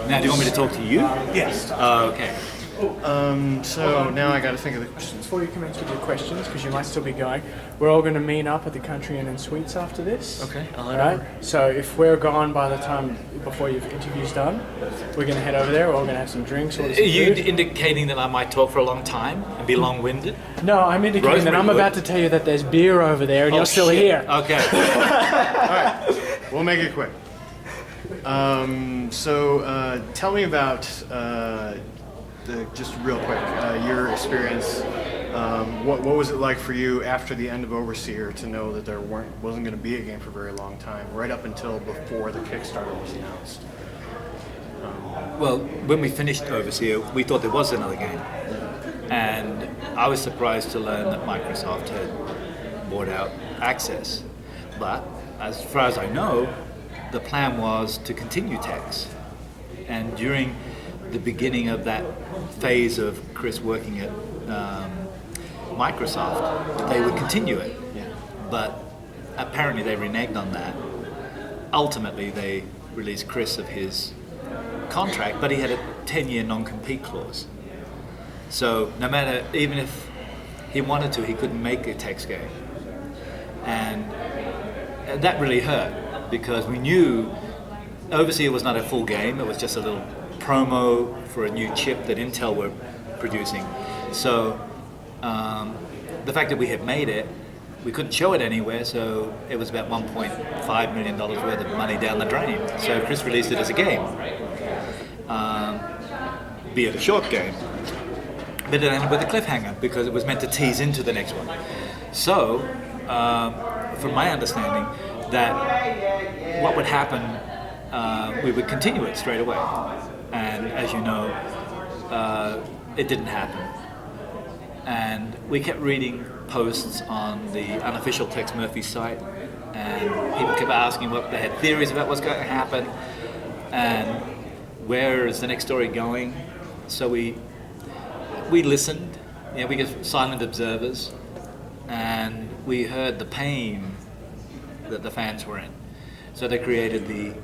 Now, do you want me to talk to you? Yes. Okay. So now I got to think of the questions. Before you commence with your questions, because you might still be going, we're all going to meet up at the Country Inn and Suites after this. Okay. All right. So if we're gone by the time before your interview's done, we're going to head over there. We're all going to have some drinks. Order some Are you food. indicating that I might talk for a long time and be long-winded? No, I'm indicating that I'm about to tell you that there's beer over there and you're still here. Okay. All right. We'll make it quick. So tell me about just real quick your experience. What was it like for you after the end of Overseer to know that there wasn't going to be a game for a very long time, right up until before the Kickstarter was announced? Well, when we finished Overseer, we thought there was another game. And I was surprised to learn that Microsoft had bought out Access. But as far as I know, the plan was to continue Tex. And during the beginning of that phase of Chris working at Microsoft, they would continue it. Yeah. But apparently they reneged on that. Ultimately, they released Chris of his contract, but he had a 10-year non-compete clause. So no matter, even if he wanted to, he couldn't make a Tex game. And that really hurt, because we knew Overseer was not a full game, it was just a little promo for a new chip that Intel were producing. So the fact that we had made it, we couldn't show it anywhere, so it was about $1.5 million worth of money down the drain. So Chris released it as a game, be it a short game, but it ended with a cliffhanger because it was meant to tease into the next one. So, from my understanding, that what would happen, we would continue it straight away. And as you know, it didn't happen. And we kept reading posts on the unofficial Tex Murphy site, and people kept asking what they had theories about what's going to happen and where is the next story going. So we listened, we get silent observers, and we heard the pain that the fans were in. So they created the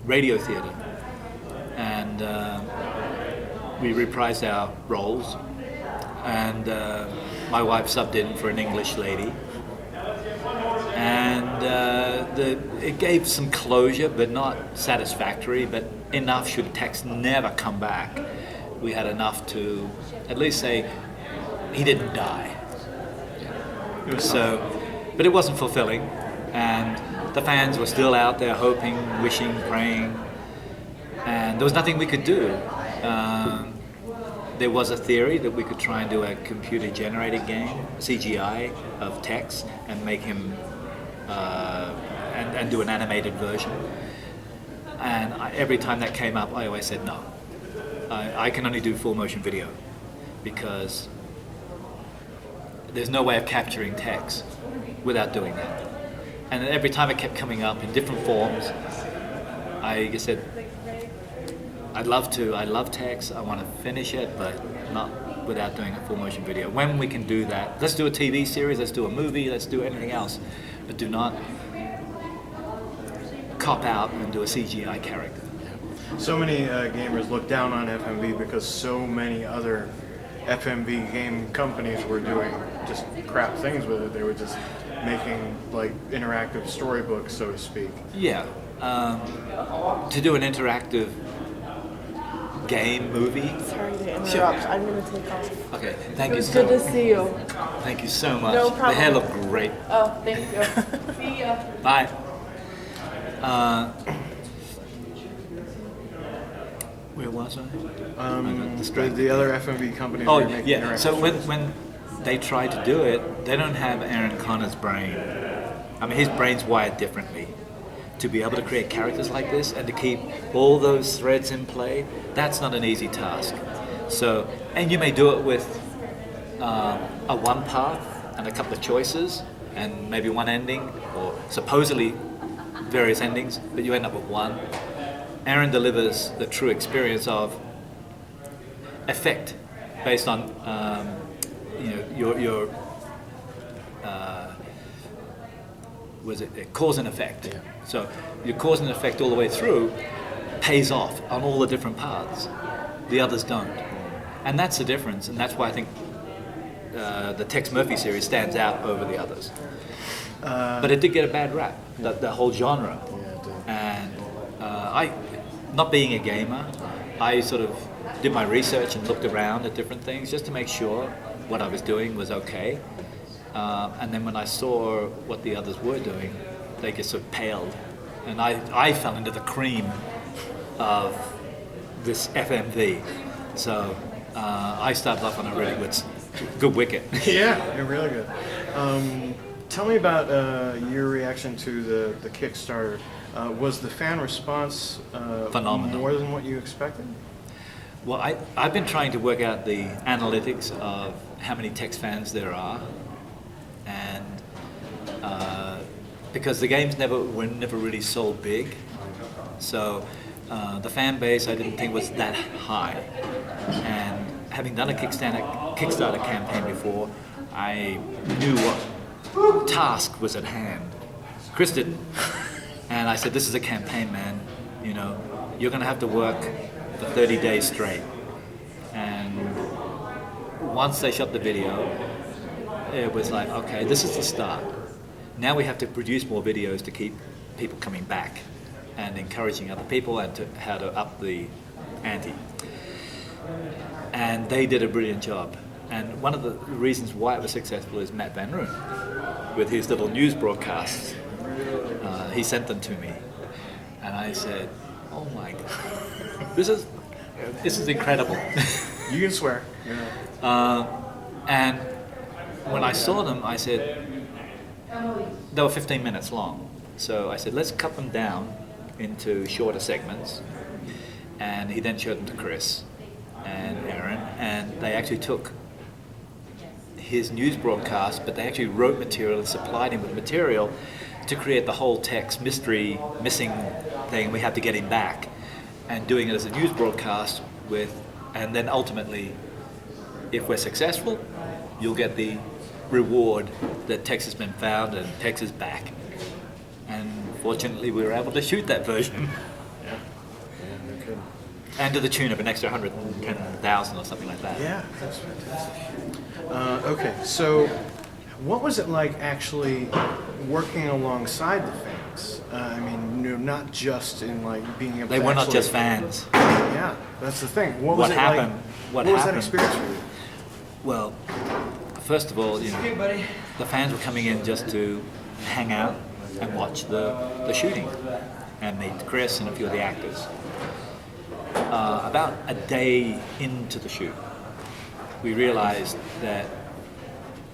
radio theater, and we reprised our roles, and my wife subbed in for an English lady, and it gave some closure, but not satisfactory, but enough should Tex never come back. We had enough to at least say he didn't die. But it wasn't fulfilling, and the fans were still out there hoping, wishing, praying, and there was nothing we could do. There was a theory that we could try and do a computer-generated game, CGI, of Tex, and make him, and do an animated version. And every time that came up, I always said no. I can only do full motion video, because there's no way of capturing Tex without doing that. And every time it kept coming up in different forms, I said, I love Tex, I want to finish it, but not without doing a full motion video. When we can do that, let's do a TV series, let's do a movie, let's do anything else, but do not cop out and do a CGI character. So many gamers look down on FMV because so many other FMV game companies were doing just crap things with it. They were just making like interactive storybooks, so to speak. Yeah. To do an interactive game movie. Sorry to interrupt. Sure. I'm going to take off. Okay, thank It you was so good much. to see you. Thank you so much. No The problem. hair looked great. Oh, thank you. See ya. Bye. Where was I? got distracted. The other FMV companies Oh, were making yeah. interactive So stories. when they try to do it, they don't have Aaron Connor's brain. I mean, his brain's wired differently. To be able to create characters like this and to keep all those threads in play, that's not an easy task. So, and you may do it with a one path and a couple of choices and maybe one ending, or supposedly various endings, but you end up with one. Aaron delivers the true experience of effect based on your was it cause and effect. Yeah. So your cause and effect all the way through, pays off on all the different parts. The others don't. And that's the difference, and that's why I think the Tex Murphy series stands out over the others. But it did get a bad rap, the whole genre. Yeah, it did. And I, not being a gamer, I sort of did my research and looked around at different things just to make sure what I was doing was okay. And then when I saw what the others were doing, they just sort of paled. And I fell into the cream of this FMV. So I started off on a really good wicket. Yeah, really good. Tell me about your reaction to the Kickstarter. Was the fan response Phenomenal. more than what you expected? Well, I've been trying to work out the analytics of how many Tex fans there are, and because the games were never really sold big, so the fan base I didn't think was that high. And having done a Kickstarter campaign before, I knew what task was at hand. Chris didn't, and I said, "This is a campaign, man. You know, you're going to have to work for 30 days straight." And once they shot the video, it was like, okay, this is the start. Now we have to produce more videos to keep people coming back and encouraging other people and how to up the ante. And they did a brilliant job. And one of the reasons why it was successful is Matt Van Roon with his little news broadcasts. He sent them to me, and I said, "Oh my God, this is incredible." You can swear. Yeah. And when I saw them, I said, they were 15 minutes long. So I said, let's cut them down into shorter segments. And he then showed them to Chris and Aaron, and they actually took his news broadcast, but they actually wrote material and supplied him with material to create the whole Tex mystery missing thing. We had to get him back, and doing it as a news broadcast and then ultimately, if we're successful, you'll get the reward that Tex has been found and Tex is back. And fortunately, we were able to shoot that version. Yeah, no kidding. And to the tune of an extra 110,000 or something like that. Yeah, that's fantastic. Okay, so what was it like actually working alongside the fans? I mean, not just in like being able. They to were not actually- just fans. Yeah, that's the thing. What was it happened? like? What was that happened? experience for you? Well, first of all, the fans were coming in just to hang out and watch the shooting and meet Chris and a few of the actors. About a day into the shoot, we realized that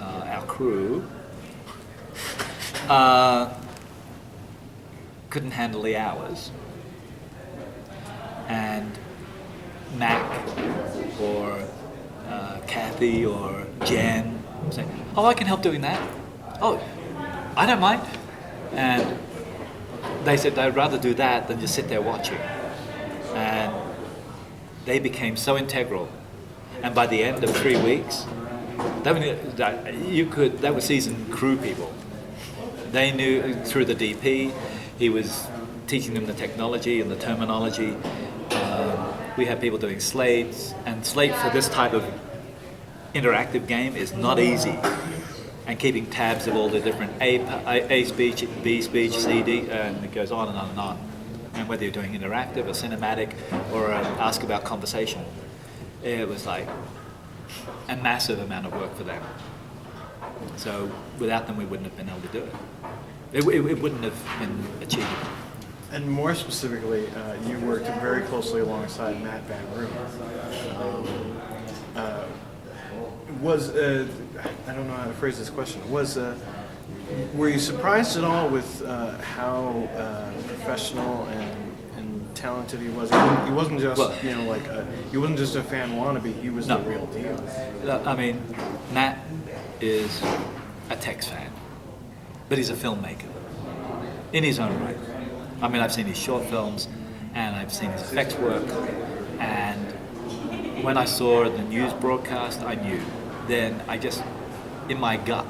our crew couldn't handle the hours, and Mac or Kathy or Jen saying, "Oh, I can help doing that. Oh, I don't mind." And they said they'd rather do that than just sit there watching. And they became so integral. And by the end of 3 weeks, they were seasoned crew people. They knew through the DP, he was teaching them the technology and the terminology. We had people doing slates, and slate for this type of interactive game is not easy. And keeping tabs of all the different A speech, B speech, C, D, and it goes on and on and on. And whether you're doing interactive or cinematic or ask about conversation, it was like a massive amount of work for them. So without them, we wouldn't have been able to do it. It wouldn't have been achievable. And more specifically, you worked very closely alongside Matt Van Roon. I don't know how to phrase this question. Were you surprised at all with how professional and talented he was? He wasn't just he wasn't just a fan wannabe. He was the real deal. I mean, Matt is a Tex fan, but he's a filmmaker in his own right. I mean, I've seen his short films, and I've seen his effects work, and when I saw the news broadcast, I knew. Then I just, in my gut,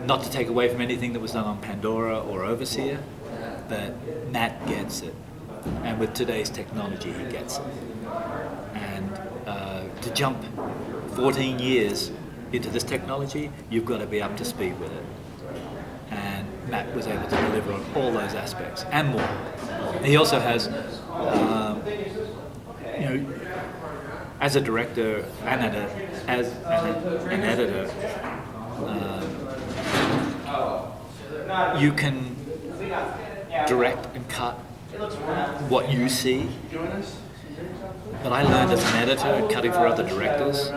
not to take away from anything that was done on Pandora or Overseer, that Matt gets it, and with today's technology, he gets it. And to jump 14 years into this technology, you've got to be up to speed with it. And Matt was able to deliver on all those aspects and more. He also has, as a director and as an editor, you can direct and cut what you see. But I learned as an editor, cutting for other directors,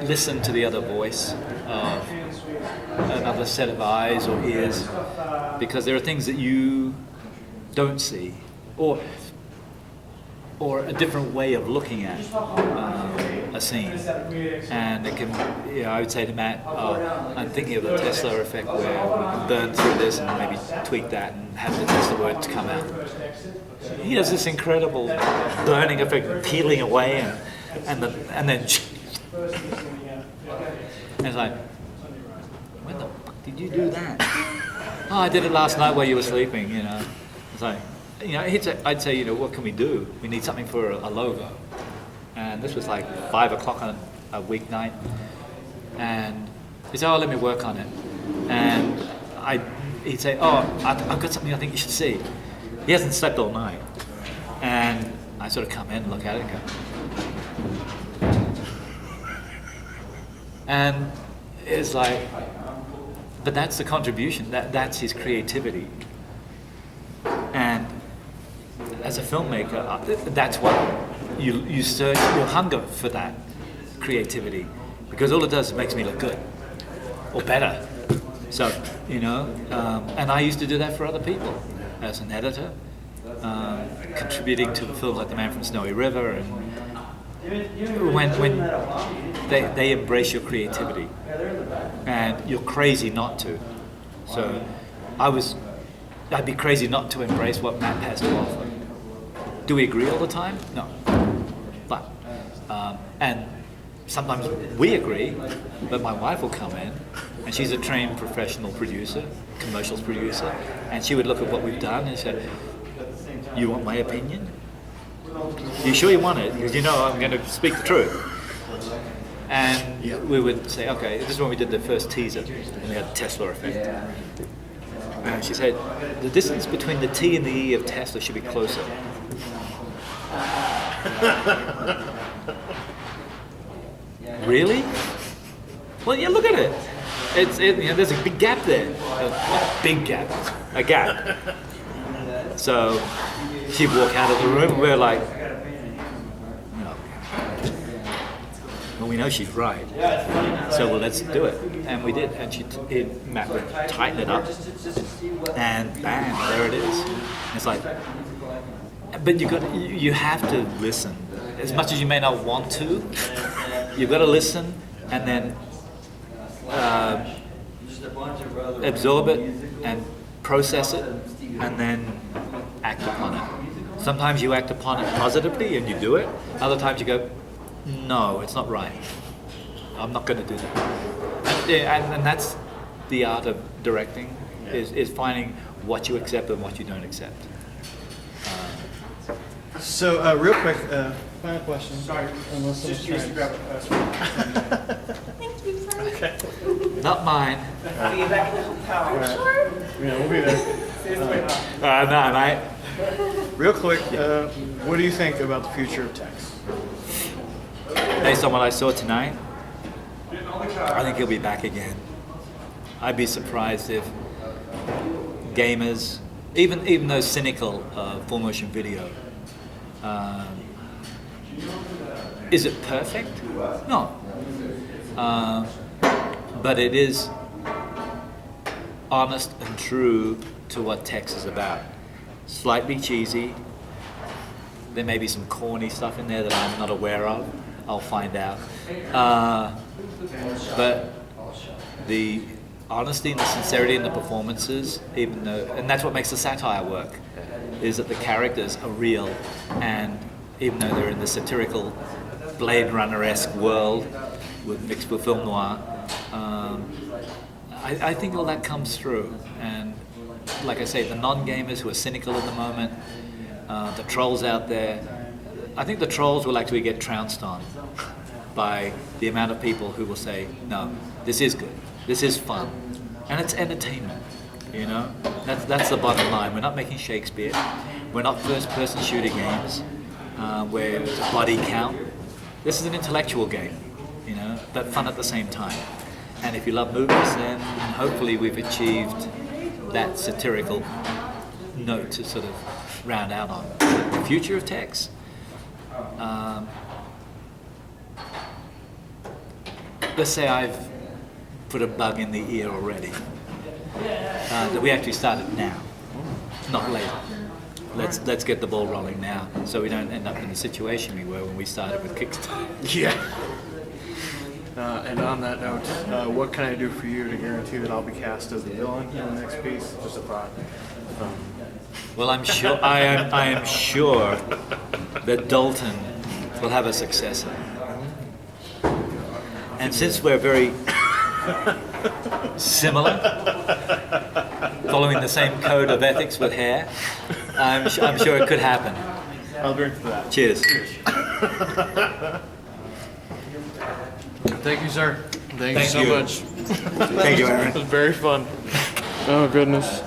listen to the other voice of another set of eyes or ears, because there are things that you don't see, or a different way of looking at a scene. And it can, I would say to Matt, I'm thinking of the Tesla effect where we can burn through this and maybe tweak that and have the Tesla words come out. He has this incredible burning effect, peeling away, and then and it's like, when the fuck did you do that? Oh, I did it last night while you were sleeping. It's like, I'd say, what can we do? We need something for a logo, and this was like 5 o'clock on a weeknight, and he said, let me work on it, and he'd say, I've got something I think you should see. He hasn't slept all night, and I sort of come in and look at it and go, and it's like, but that's the contribution, that's his creativity. And as a filmmaker, that's what you search, your hunger for that creativity, because all it does is makes me look good or better. So, and I used to do that for other people as an editor, contributing to the films like The Man from Snowy River, and when they embrace your creativity, and you're crazy not to. So I'd be crazy not to embrace what Matt has to offer. Do we agree all the time? No. But, and sometimes we agree, but my wife will come in, and she's a trained professional producer, commercials producer, and she would look at what we've done and say, you want my opinion? You sure you want it? Because I'm going to speak the truth. And we would say, okay, this is when we did the first teaser, and we had the Tesla effect. And she said, the distance between the T and the E of Tesla should be closer. Really? Well, yeah, look at it. There's a big gap there. A gap. So she'd walk out of the room, and we're like, no. Well, we know she's right. So let's do it. And we did. And Matt would tighten it up, and bam, there it is. It's like, but you have to listen. As much as you may not want to, you've got to listen and then absorb it and process it and then act upon it. Sometimes you act upon it positively and you do it. Other times you go, no, it's not right. I'm not going to do that. And that's the art of directing, is finding what you accept and what you don't accept. So, real quick, final question. Sorry, just used to grab a Thank you, sorry. Okay. Not mine. See you back in the hotel. All right. Sure. Yeah, we'll be there. See you later. No, mate. Real quick, what do you think about the future of text? Based on what I saw tonight, I think he'll be back again. I'd be surprised if gamers, even those cynical full motion video, is it perfect? No. But it is honest and true to what text is about. Slightly cheesy. There may be some corny stuff in there that I'm not aware of. I'll find out. But the honesty and the sincerity in the performances, even though, and that's what makes the satire work, is that the characters are real, and even though they're in the satirical Blade Runner-esque world mixed with film noir, I think all that comes through, and like I say, the non-gamers who are cynical at the moment, the trolls out there. I think the trolls will actually get trounced on by the amount of people who will say, no, this is good, this is fun, and it's entertainment. You know, that's the bottom line. We're not making Shakespeare. We're not first-person shooter games where it's a body count. This is an intellectual game, you know, but fun at the same time. And if you love movies, then hopefully we've achieved that satirical note to sort of round out on. The future of techs. Let's say I've put a bug in the ear already. That we actually started now, not later. Let's get the ball rolling now, so we don't end up in the situation we were when we started with Kickstarter. Yeah. And on that note, what can I do for you to guarantee that I'll be cast as the villain in the next piece? Just a thought. Well, I am sure that Dalton will have a successor. And since we're very similar, following the same code of ethics with hair, I'm sure it could happen. I'll drink to that. Cheers. Thank you, sir. Thank you Thank so you. much. Thank you, Aaron. It was very fun. Oh, goodness.